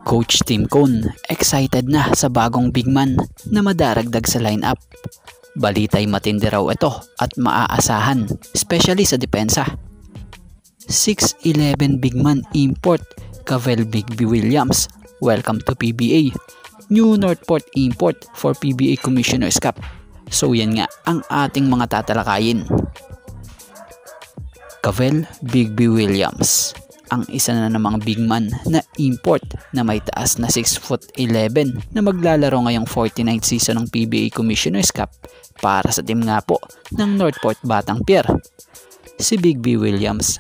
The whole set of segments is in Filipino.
Coach Tim Cone excited na sa bagong big man na madaragdag sa lineup. Balita'y matindi raw ito at maaasahan, especially sa depensa. 6'11" big man import Cavell Bigby Williams, welcome to PBA. New Northport import for PBA Commissioner's Cup. So yan nga ang ating mga tatalakayin. Cavell Bigby Williams, ang isa na namang big man na import na may taas na 6'11" na maglalaro ngayong 49th season ng PBA Commissioner's Cup para sa team nga po ng Northport Batang Pier. Si Bigby Williams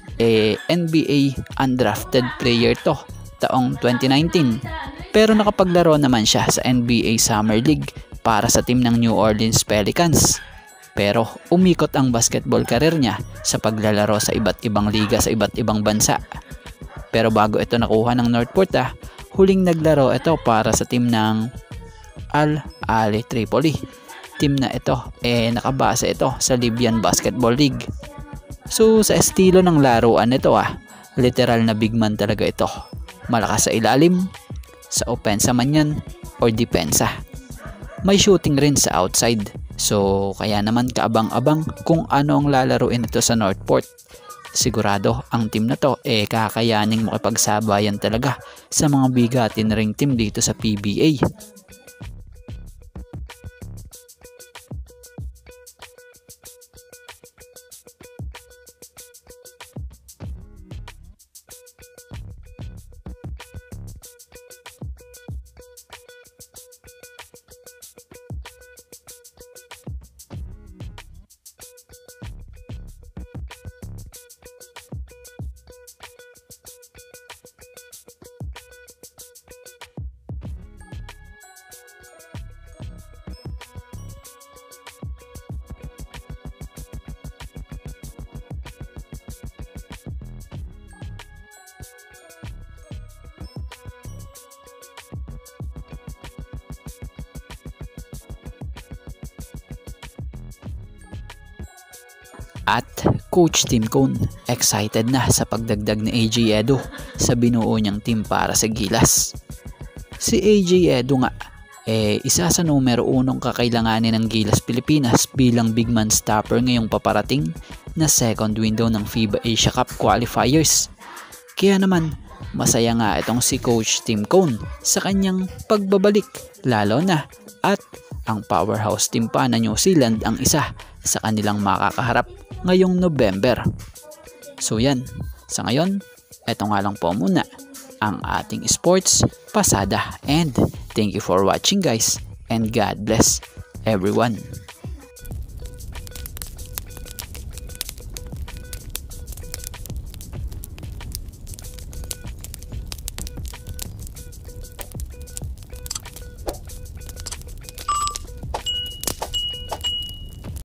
NBA undrafted player to taong 2019 pero nakapaglaro naman siya sa NBA Summer League para sa team ng New Orleans Pelicans. Pero umikot ang basketball career niya sa paglalaro sa iba't ibang liga sa iba't ibang bansa. Pero bago ito nakuha ng Northport, huling naglaro ito para sa team ng Al Ahly Tripoli. Team na ito nakabase ito sa Libyan Basketball League. So sa estilo ng laruan nito literal na big man talaga ito. Malakas sa ilalim, sa opensa man yan or depensa. May shooting rin sa outside. So kaya naman kaabang-abang kung ano ang lalaruin ito sa Northport. Sigurado ang team na to kakayaning makipagsabayan talaga sa mga bigatin ring team dito sa PBA. At Coach Tim Cone excited na sa pagdagdag ni AJ Edo sa binuo niyang team para sa Gilas. Si AJ Edo nga isa sa numero 1 kakailanganin ng Gilas Pilipinas bilang big man stopper ngayong paparating na second window ng FIBA Asia Cup qualifiers. Kaya naman masaya nga itong si Coach Tim Cone sa kanyang pagbabalik, lalo na at ang powerhouse team pa na New Zealand ang isa sa kanilang makakaharap ngayong November. So yan, sa ngayon, eto nga lang po muna ang ating sports pasada, and thank you for watching guys, and God bless everyone.